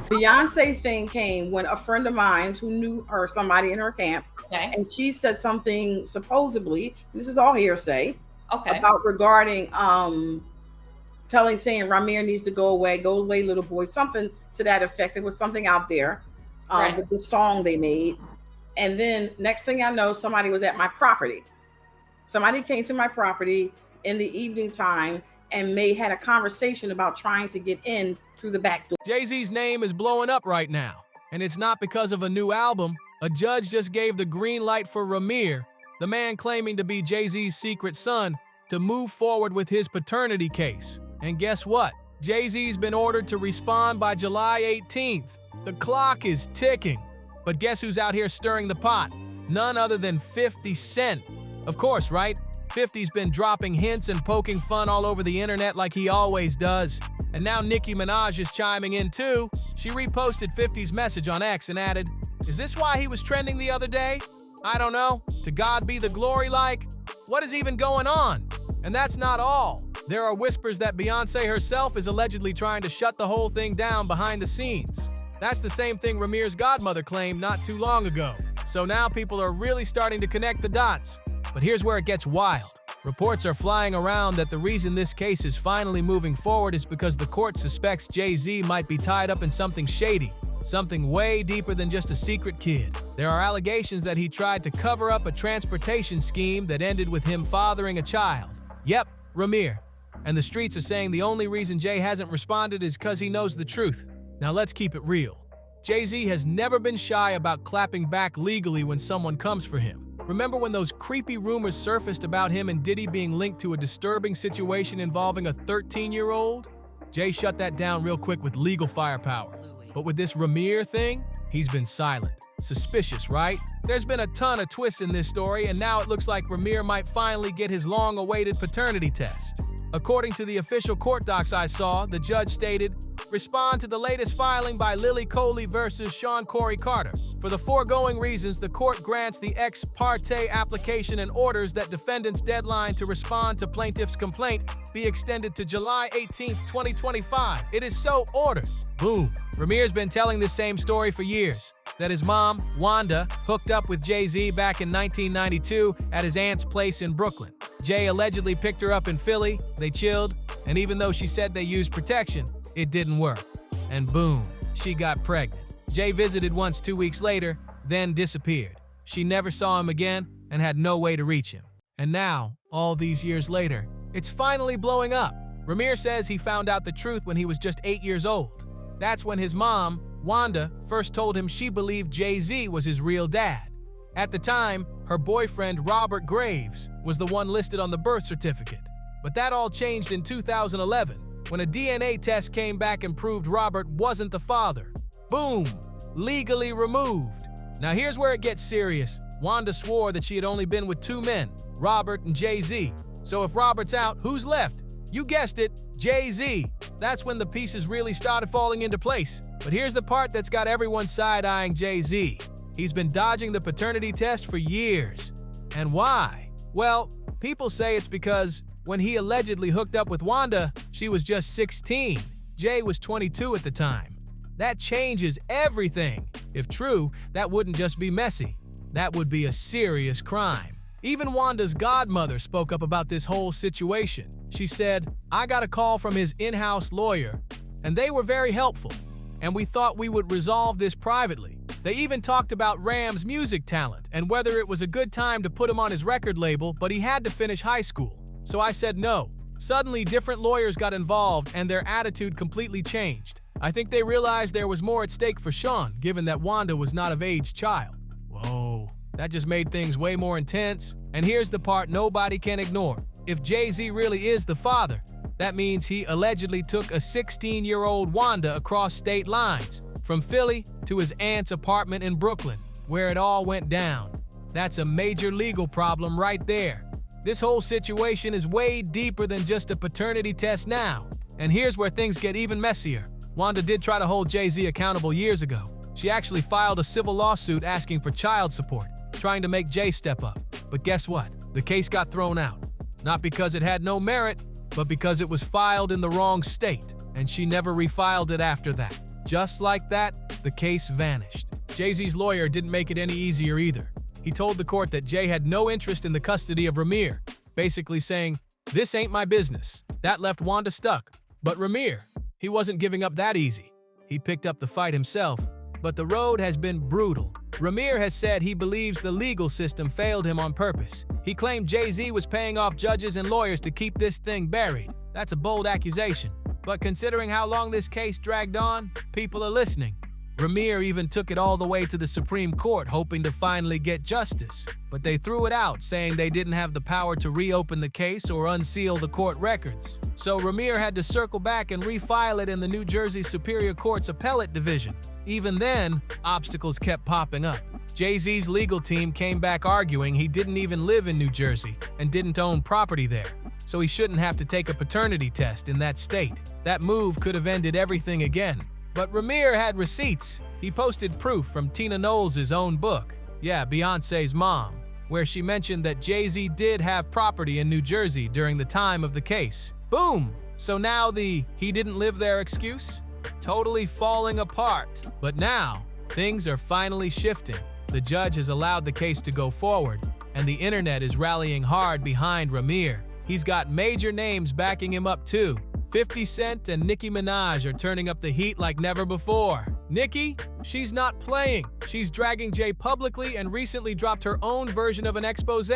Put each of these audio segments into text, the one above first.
Beyonce thing came when a friend of mine who knew her, somebody in her camp, Okay. and she said something supposedly, this is all hearsay, Okay. about regarding saying Rymir needs to go away, little boy, something to that effect. There was something out there Right. with the song they made. And then next thing I know, somebody was at my property. Somebody came to my property in the evening time and had a conversation about trying to get in through the back door. Jay-Z's name is blowing up right now, and it's not because of a new album. A judge just gave the green light for Rymir, the man claiming to be Jay-Z's secret son, to move forward with his paternity case. And guess what? Jay-Z's been ordered to respond by July 18th. The clock is ticking. But guess who's out here stirring the pot? None other than 50 Cent. Of course, right? 50's been dropping hints and poking fun all over the internet like he always does. And now Nicki Minaj is chiming in too. She reposted 50's message on X and added, "Is this why he was trending the other day? I don't know. To God be the glory like? What is even going on?" And that's not all. There are whispers that Beyoncé herself is allegedly trying to shut the whole thing down behind the scenes. That's the same thing Rymir's godmother claimed not too long ago. So now people are really starting to connect the dots. But here's where it gets wild. Reports are flying around that the reason this case is finally moving forward is because the court suspects Jay-Z might be tied up in something shady, something way deeper than just a secret kid. There are allegations that he tried to cover up a transportation scheme that ended with him fathering a child. Yep, Rymir. And the streets are saying the only reason Jay hasn't responded is because he knows the truth. Now let's keep it real. Jay-Z has never been shy about clapping back legally when someone comes for him. Remember when those creepy rumors surfaced about him and Diddy being linked to a disturbing situation involving a 13-year-old? Jay shut that down real quick with legal firepower. But with this Rymir thing, he's been silent. Suspicious, right? There's been a ton of twists in this story, and now it looks like Rymir might finally get his long-awaited paternity test. According to the official court docs I saw, the judge stated, "Respond to the latest filing by Lily Coley versus Sean Corey Carter. For the foregoing reasons, the court grants the ex parte application and orders that defendant's deadline to respond to plaintiff's complaint be extended to July 18th, 2025. It is so ordered." Boom. Rymir's been telling this same story for years, that his mom, Wanda, hooked up with Jay-Z back in 1992 at his aunt's place in Brooklyn. Jay allegedly picked her up in Philly, they chilled, and even though she said they used protection, it didn't work. And boom, she got pregnant. Jay visited once 2 weeks later, then disappeared. She never saw him again and had no way to reach him. And now, all these years later, it's finally blowing up. Rymir says he found out the truth when he was just 8 years old. That's when his mom, Wanda, first told him she believed Jay-Z was his real dad. At the time, her boyfriend Robert Graves was the one listed on the birth certificate. But that all changed in 2011, when a DNA test came back and proved Robert wasn't the father. Boom! Legally removed. Now here's where it gets serious. Wanda swore that she had only been with 2 men, Robert and Jay-Z. So if Robert's out, who's left? You guessed it, Jay-Z. That's when the pieces really started falling into place. But here's the part that's got everyone side-eyeing Jay-Z. He's been dodging the paternity test for years. And why? Well, people say it's because when he allegedly hooked up with Wanda, she was just 16. Jay was 22 at the time. That changes everything. If true, that wouldn't just be messy. That would be a serious crime. Even Wanda's godmother spoke up about this whole situation. She said, "I got a call from his in-house lawyer, and they were very helpful, and we thought we would resolve this privately. They even talked about Ram's music talent and whether it was a good time to put him on his record label, but he had to finish high school. So I said no." Suddenly, different lawyers got involved and their attitude completely changed. I think they realized there was more at stake for Sean, given that Wanda was not of age child. Whoa, that just made things way more intense. And here's the part nobody can ignore. If Jay-Z really is the father, that means he allegedly took a 16-year-old Wanda across state lines, from Philly to his aunt's apartment in Brooklyn, where it all went down. That's a major legal problem right there. This whole situation is way deeper than just a paternity test now. And here's where things get even messier. Wanda did try to hold Jay-Z accountable years ago. She actually filed a civil lawsuit asking for child support, trying to make Jay step up. But guess what? The case got thrown out. Not because it had no merit, but because it was filed in the wrong state, and she never refiled it after that. Just like that, the case vanished. Jay-Z's lawyer didn't make it any easier either. He told the court that Jay had no interest in the custody of Rymir, basically saying, "This ain't my business." That left Wanda stuck. But Rymir, he wasn't giving up that easy. He picked up the fight himself, but the road has been brutal. Rymir has said he believes the legal system failed him on purpose. He claimed Jay-Z was paying off judges and lawyers to keep this thing buried. That's a bold accusation. But considering how long this case dragged on, people are listening. Rymir even took it all the way to the Supreme Court, hoping to finally get justice. But they threw it out, saying they didn't have the power to reopen the case or unseal the court records. So Rymir had to circle back and refile it in the New Jersey Superior Court's Appellate Division. Even then, obstacles kept popping up. Jay-Z's legal team came back arguing he didn't even live in New Jersey and didn't own property there, so he shouldn't have to take a paternity test in that state. That move could have ended everything again. But Rymir had receipts. He posted proof from Tina Knowles' own book, Beyoncé's mom, where she mentioned that Jay-Z did have property in New Jersey during the time of the case. Boom! So now the "he didn't live there" excuse? Totally falling apart. But now, things are finally shifting. The judge has allowed the case to go forward, and the internet is rallying hard behind Rymir. He's got major names backing him up too. 50 Cent and Nicki Minaj are turning up the heat like never before. Nicki, she's not playing. She's dragging Jay publicly and recently dropped her own version of an expose.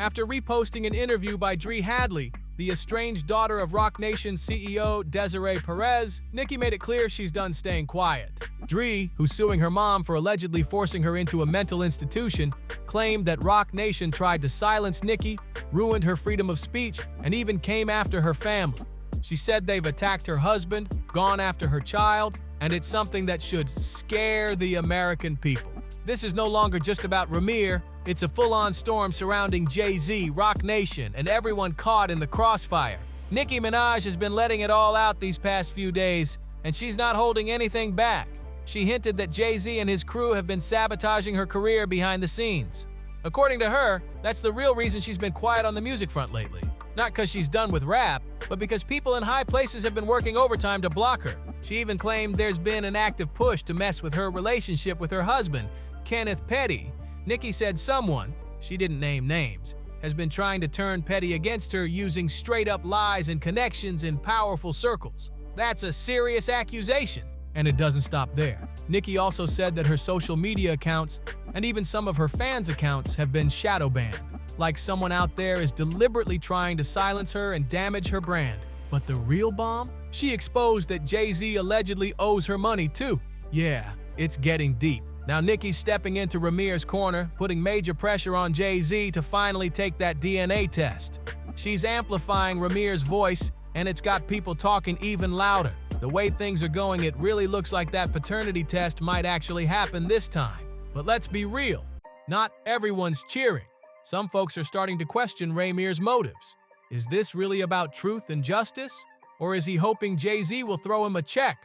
After reposting an interview by Dree Hadley, the estranged daughter of Roc Nation CEO Desiree Perez, Nicki made it clear she's done staying quiet. Dree, who's suing her mom for allegedly forcing her into a mental institution, claimed that Roc Nation tried to silence Nicki, ruined her freedom of speech, and even came after her family. She said they've attacked her husband, gone after her child, and it's something that should scare the American people. This is no longer just about Rymir, it's a full-on storm surrounding Jay-Z, Roc Nation, and everyone caught in the crossfire. Nicki Minaj has been letting it all out these past few days, and she's not holding anything back. She hinted that Jay-Z and his crew have been sabotaging her career behind the scenes. According to her, that's the real reason she's been quiet on the music front lately. Not because she's done with rap, but because people in high places have been working overtime to block her. She even claimed there's been an active push to mess with her relationship with her husband, Kenneth Petty. Nicki said someone, she didn't name names, has been trying to turn Petty against her using straight-up lies and connections in powerful circles. That's a serious accusation, and it doesn't stop there. Nicki also said that her social media accounts, and even some of her fans' accounts, have been shadow banned. Like someone out there is deliberately trying to silence her and damage her brand. But the real bomb? She exposed that Jay-Z allegedly owes her money too. Yeah, it's getting deep. Now Nicki's stepping into Rymir's corner, putting major pressure on Jay-Z to finally take that DNA test. She's amplifying Rymir's voice, and it's got people talking even louder. The way things are going, it really looks like that paternity test might actually happen this time. But let's be real, not everyone's cheering. Some folks are starting to question Rymir's motives. Is this really about truth and justice? Or is he hoping Jay-Z will throw him a check?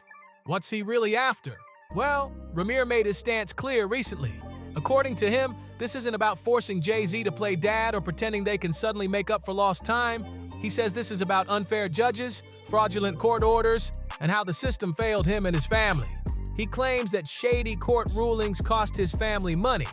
What's he really after? Well, Rymir made his stance clear recently. According to him, this isn't about forcing Jay-Z to play dad or pretending they can suddenly make up for lost time. He says this is about unfair judges, fraudulent court orders, and how the system failed him and his family. He claims that shady court rulings cost his family money,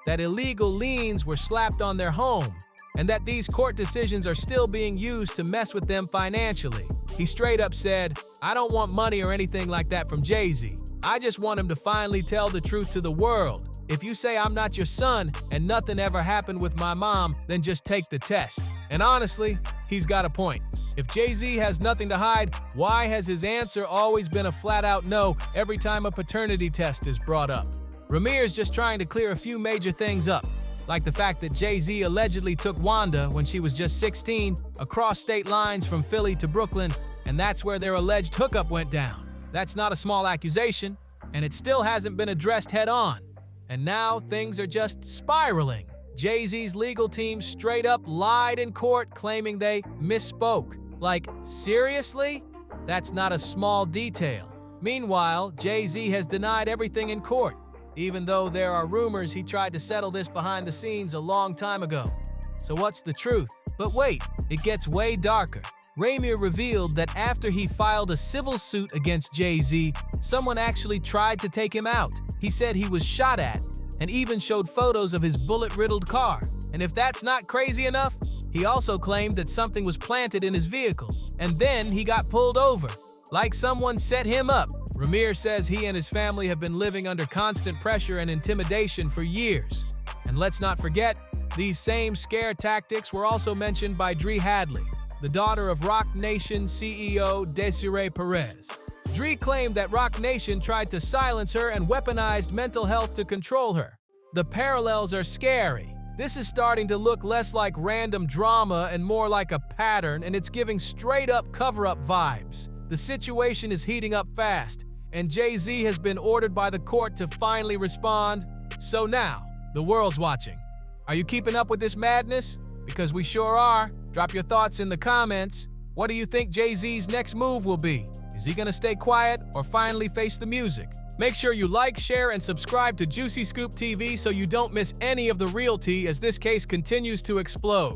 that illegal liens were slapped on their home, and that these court decisions are still being used to mess with them financially. He straight up said, "I don't want money or anything like that from Jay-Z. I just want him to finally tell the truth to the world. If you say I'm not your son and nothing ever happened with my mom, then just take the test." And honestly, he's got a point. If Jay-Z has nothing to hide, why has his answer always been a flat-out no every time a paternity test is brought up? Rymir's just trying to clear a few major things up, like the fact that Jay-Z allegedly took Wanda when she was just 16 across state lines from Philly to Brooklyn, and that's where their alleged hookup went down. That's not a small accusation, and it still hasn't been addressed head-on. And now things are just spiraling. Jay-Z's legal team straight up lied in court, claiming they misspoke. Like, seriously? That's not a small detail. Meanwhile, Jay-Z has denied everything in court, even though there are rumors he tried to settle this behind the scenes a long time ago. So what's the truth? But wait, it gets way darker. Rymir revealed that after he filed a civil suit against Jay-Z, someone actually tried to take him out. He said he was shot at and even showed photos of his bullet-riddled car. And if that's not crazy enough, he also claimed that something was planted in his vehicle, and then he got pulled over, like someone set him up. Rymir says he and his family have been living under constant pressure and intimidation for years. And let's not forget, these same scare tactics were also mentioned by Dree Hadley, the daughter of Roc Nation CEO Desiree Perez. Dree claimed that Roc Nation tried to silence her and weaponized mental health to control her. The parallels are scary. This is starting to look less like random drama and more like a pattern, and it's giving straight-up cover-up vibes. The situation is heating up fast, and Jay-Z has been ordered by the court to finally respond. So now, the world's watching. Are you keeping up with this madness? Because we sure are. Drop your thoughts in the comments. What do you think Jay-Z's next move will be? Is he gonna stay quiet or finally face the music? Make sure you like, share, and subscribe to Juicy Scoop TV so you don't miss any of the real tea as this case continues to explode.